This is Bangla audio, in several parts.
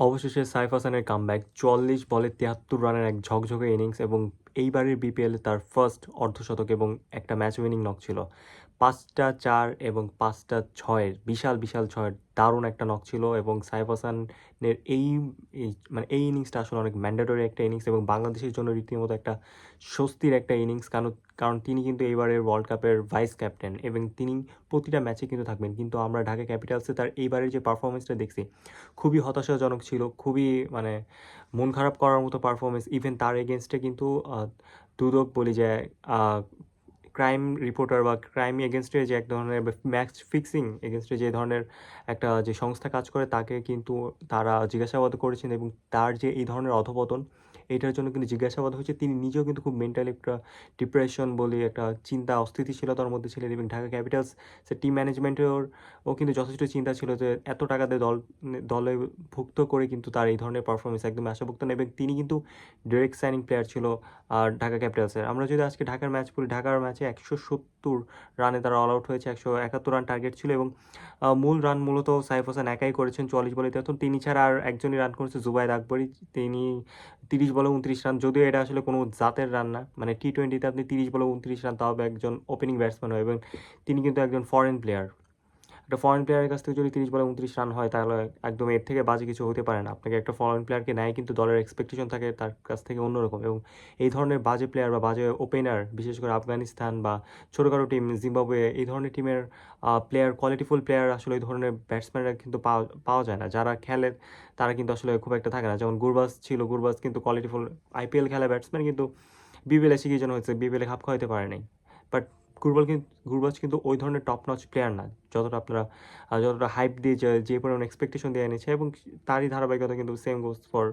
অবশেষে সাইফ হাসানের কামব্যাক ৪৪ বলে ৭৩ রানের এক ঝকঝকে ইনিংস এবং এইবারের বিপিএলে তার ফার্স্ট অর্ধশতক এবং একটা ম্যাচ উইনিং নক ছিল। ৫টা ৪ এবং ৫টা ৬-এর বিশাল বিশাল ছয়ের দারুণ একটা নক ছিল এবং সাইফ হাসানের মানে এই ইনিংসটা আসলে অনেক ম্যান্ডেটরি একটা ইনিংস এবং বাংলাদেশের জন্য রীতিমতো একটা স্বস্তির একটা ইনিংস, কারণ কারণ তিনি কিন্তু এইবারের ওয়ার্ল্ড কাপের ভাইস ক্যাপ্টেন এবং তিনি প্রতিটা ম্যাচে কিন্তু থাকবেন। কিন্তু আমরা ঢাকা ক্যাপিটালসে তার এইবারের যে পারফরমেন্সটা দেখছি খুবই হতাশাজনক ছিল, খুবই মানে মন খারাপ করার মতো পারফরমেন্স। ইভেন তার এগেনস্টে কিন্তু দুদক বলি যে ক্রাইম রিপোর্টার বা ক্রাইম এগেনস্টে যে এক ধরনের ম্যাচ ফিক্সিং এগেনস্টে যে ধরনের একটা যে সংস্থা কাজ করে তাকে কিন্তু তারা জিজ্ঞাসাবাদ করেছেন এবং তার যে এই ধরনের অধপতন এটার জন্য কিন্তু জিজ্ঞাসাবাদ হয়েছে। তিনি নিজেও কিন্তু খুব মেন্টালি একটা ডিপ্রেশন বলি একটা চিন্তা অস্থিতিশীলতার মধ্যে ছিলেন এবং ঢাকা ক্যাপিটালস সে টিম ম্যানেজমেন্টের ও কিন্তু যথেষ্ট চিন্তা ছিল যে এত টাকা দিয়ে দলে ভুক্ত করে কিন্তু তার এই ধরনের পারফরমেন্স একদম আশাভুক্ত না এবং তিনি কিন্তু ডিরেক্ট সাইনিং প্লেয়ার ছিল আর ঢাকা ক্যাপিটালসের। আমরা যদি আজকে ঢাকার ম্যাচ বলি, ঢাকার ম্যাচে ১৭০ রানে তারা অল আউট হয়েছে, ১৭১ রান টার্গেট ছিল এবং মূল রান মূলত সাইফ হাসান একাই করেছেন ৪৪ বলে ৭৩। তিনি ছাড়া আর একজনই রান করেছে জুবায়েদ আকবরী, তিনি ৩০ বলে ২৯ রান। যদিও এটা আসলে কোনো জাতের রান না, মানে টি-টোয়েন্টিতে আপনি ৩০ বলে ২৯ রান তাও একজন ওপেনিং ব্যাটসম্যান হয় এবং তিনি কিন্তু একজন ফরেন প্লেয়ার। একটা ফরেন প্লেয়ারের কাছ থেকে যদি ৩০ বলে ২৯ রান হয় তাহলে একদম এর থেকে বাজে কিছু হতে পারে না। আপনাকে একটা ফরেন প্লেয়ারকে নেয় কিন্তু দলের এক্সপেকটেশন থাকে তার কাছ থেকে অন্যরকম এবং এই ধরনের বাজে প্লেয়ার বা বাজে ওপেনার বিশেষ করে আফগানিস্তান বা ছোটোখাটো টিম জিম্বাবুয়ে এই ধরনের টিমের প্লেয়ার কোয়ালিটিফুল প্লেয়ার আসলে এই ধরনের ব্যাটসম্যানরা কিন্তু পাওয়া পাওয়া যায় না। যারা খেলে তারা কিন্তু আসলে খুব একটা থাকে না। যেমন গুরবাজ ছিল, গুরবাজ কিন্তু কোয়ালিটিফুল আইপিএল খেলা ব্যাটসম্যান কিন্তু বিপিএলে এসে কি যেন হয়েছে, বিপিএলে খাপ খাওয়াইতে পারে নাই। বাট গুরবাজ কিন্তু ওই ধরনের টপ নচ প্লেয়ার না যতটা আপনারা যতটা হাইপ দিয়ে যে পরিমাণ এক্সপেকটেশন দিয়ে এনেছে এবং তারই ধারাবাহিকতা কিন্তু সেম গোস ফর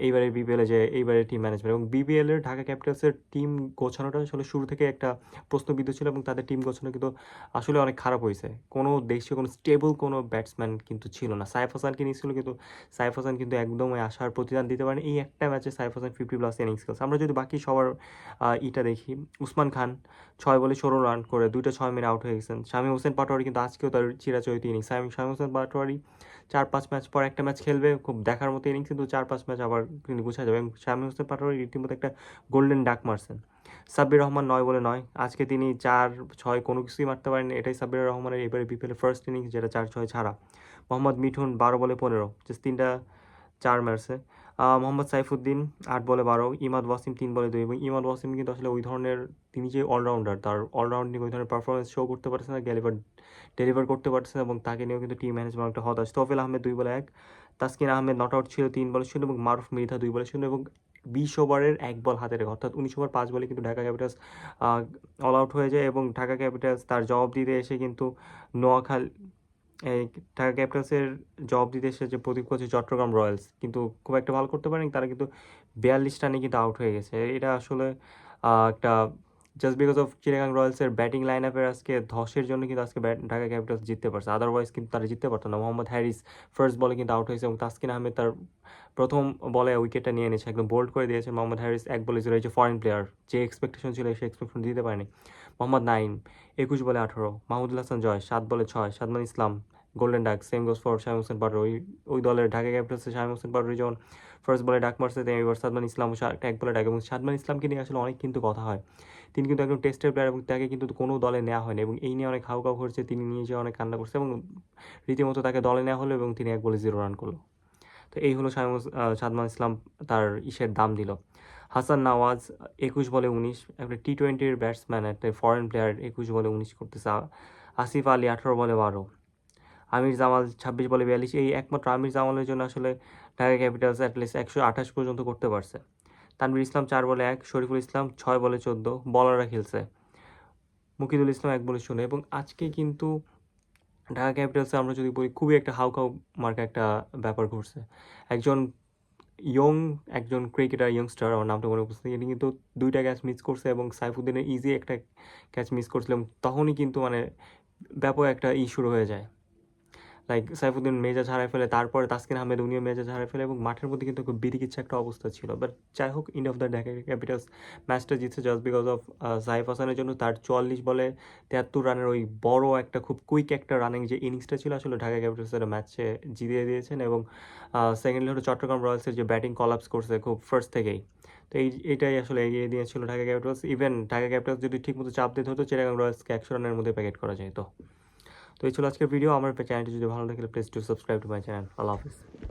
এইবারের বিপিএলে যে এইবারের টিম ম্যানেজমেন্ট এবং বিপিএলের ঢাকা ক্যাপিটালসের টিম গোছানোটা আসলে শুরু থেকে একটা প্রশ্নবিদ্ধ ছিল এবং তাদের টিম গোছানো কিন্তু আসলে অনেক খারাপ হয়েছে। কোনো দেশীয় কোনো স্টেবল কোনো ব্যাটসম্যান কিন্তু ছিল না। সাইফ হাসানকে নিয়েছিল কিন্তু সাইফ হাসান কিন্তু একদমই আশার প্রতিদান দিতে পারেনি। এই একটা ম্যাচে সাইফ হাসান 50+ ইনিংস খেলছে। আমরা যদি বাকি সবার ইটা দেখি, উসমান খান ৬ বলে ১৬ রান করে ২টা ৬ মেরে আউট হয়ে গেছেন। শামীম হোসেন পাটোয়ারি কিন্তু আজকেও তার চিরাচরিত ইনিংস। শামীম হোসেন পাটোয়ারি ৪-৫ ম্যাচ পর একটা ম্যাচ খেলবে, খুব দেখার মতো ইনিংস, কিন্তু ৪-৫ ম্যাচ আবার তিনি গুছিয়ে যাবে এবং শামীম হোসেন পাটোয়ারি রীতিমতো একটা গোল্ডেন ডাক মারছেন। সাব্বির রহমান ৯ বলে ৯, আজকে তিনি ৪-৬ কোনো কিছুই মারতে পারেননি। এটাই সাব্বির রহমানের এবারে বিপিএলের ফার্স্ট ইনিংস যেটা ৪-৬ ছাড়া। মোহাম্মদ মিঠুন ১২ বলে ১৫, জাস্ট ৩টা ৪ মারছে। মোহাম্মদ সাইফুদ্দিন ৮ বলে ১২, ইমাদ ওয়াসিম ৩ বলে ২ এবং ইমাদ ওয়াসিম কিন্তু আসলে ওই ধরনের তিনি যে অলরাউন্ডার তার অলরাউন্ডিং ওই ধরনের পারফরমেন্স শো করতে পারছে না, ডেলিভার করতে পারছে না এবং তাকে নিয়েও কিন্তু টিম ম্যানেজমেন্ট একটা হতাশ। তোফেল আহমেদ ২ বলে ১, তাসকিন আহমেদ নট আউট ছিল ৩ বলে ০ এবং মারুফ মৃধা ২ বলে ০ এবং ২০ ওভারের ১ বল হাতে রেখে অর্থাৎ ১৯ ওভার ৫ বলে কিন্তু ঢাকা ক্যাপিটালস অল আউট হয়ে যায় এবং ঢাকা ক্যাপিটালস তার জবাব দিতে এসে কিন্তু নোয়াখালী এই ঢাকা ক্যাপিটালসের জবাব দিতে এসে যে প্রতিপক্ষ হচ্ছে চট্টগ্রাম রয়্যালস কিন্তু খুব একটা ভালো করতে পারেনি। তারা কিন্তু ৪২ রানে কিন্তু আউট হয়ে গেছে। এটা আসলে একটা জাস্ট বিকজ অফ চিটাগাং রয়্যালসের ব্যাটিং লাইন আপের আজকে ধসের জন্য কিন্তু আজকে ঢাকা ক্যাপিটালস জিততে পারছে, আদারওয়াইজ কিন্তু তারা জিততে পারতো না। মোহাম্মদ হ্যারিস ফার্স্ট বলে কিন্তু আউট হয়েছে এবং তাসকিন আহমেদ তার প্রথম বলে উইকেটটা নিয়ে নিয়েছে, একদম বোল্ড করে দিয়েছে। মোহাম্মদ হ্যারিস ১ বলে 0, এই যে ফরেন প্লেয়ার যে এক্সপেকটেশন ছিল সেই এক্সপেকটেশন দিতে পারেনি। মোহাম্মদ নাইম ২১ বলে ১৮, মাহমুদুল হাসান জয় ৭ বলে ৬, Sadman Islam golden duck, same goes for Shamim Hossain Patwari. ওই দলের ঢাকা ক্যাপিটালসের শামীম হোসেন পাটোয়ারি যেমন ফার্স্ট বলে ডাক মারছে, তেমনি এবার সাদমান ইসলামও এক বলে ডাক এবং সাদমান ইসলামকে নিয়ে আসলে অনেক কিন্তু কথা হয়। তিনি কিন্তু একজন টেস্টের প্লেয়ার এবং তাকে কিন্তু কোনো দলে নেওয়া হয়নি এবং এই নিয়ে অনেক হাউকাউ করছে, তিনি নিজে অনেক কান্না করছে এবং রীতিমতো তাকে দলে নেওয়া হলো এবং তিনি ১ বলে 0 রান করলো। তো এই হলো সাদমান ইসলাম তার দাম দিল। হাসান নওয়াজ ২১ বলে ১৯, একটা টি-টোয়েন্টির ব্যাটসম্যান, একটা ফরেন প্লেয়ার ২১ বলে ১৯ করতেছে। আসিফ আলী ১৮ বলে ১২, আমির জামাল ২৬ বলে ৪২। এই একমাত্র আমির জামালের জন্য আসলে ঢাকা ক্যাপিটালস অ্যাটলিস্ট ১২৮ পর্যন্ত করতে পারছে। তানভীর ইসলাম ৪ বলে ১, শরীফুল ইসলাম ৬ বলে ১৪, বলাররা খেলছে। মুকিদুল ইসলাম ১ বলে ০ এবং আজকে কিন্তু ঢাকা ক্যাপিটালসে আমরা যদি বলি খুবই একটা হাউকাউ মার্কা একটা ব্যাপার ঘটছে। একজন ইয়ং একজন ক্রিকেটার, ইয়ংস্টার, আমার নামটা মনে পড়ছে, তিনি কিন্তু ২টা ক্যাচ মিস করছে এবং সাইফুদ্দিনের ইজি একটা ক্যাচ মিস করছিল এবং তখনই কিন্তু মানে ব্যাপক একটা শুরু হয়ে যায়। লাইক সাইফুদ্দিন মেজাজ হারায় ফেলে, তারপরে তাসকিন আহমেদ উনিও মেজাজ হারায় ফেলে এবং মাঠের মধ্যে কিন্তু খুব বিরিকিচ্ছা একটা অবস্থা ছিল। বাট যাই হোক, end of the Dhaka Capitals ম্যাচটা জিতছে জাস্ট বিকজ অফ সাইফ হাসানের জন্য। তার 44 বলে 73 রানের ওই বড় একটা খুব কুইক একটা রানিং যে ইনিংসটা ছিল, আসলে ঢাকা ক্যাপিটালসের ম্যাচে জিতিয়ে দিয়েছেন। এবং সেকেন্ডলি হলো চট্টগ্রাম রয়্যালসের যে ব্যাটিং কলাপস করছে খুব ফার্স্ট থেকেই, তো এটাই আসলে এগিয়ে দিয়েছিল Dhaka Capitals. Even Dhaka Capitals যদি ঠিকমতো চাপ দিতে হতো, চিটাগাং রয়্যালসকে 100 রানের মধ্যে প্যাকেট করা যেত। তো এই ছিল আজকের ভিডিও। আমার চ্যানেলটি যদি ভালো লাগে please do subscribe to my channel. Allah Hafiz.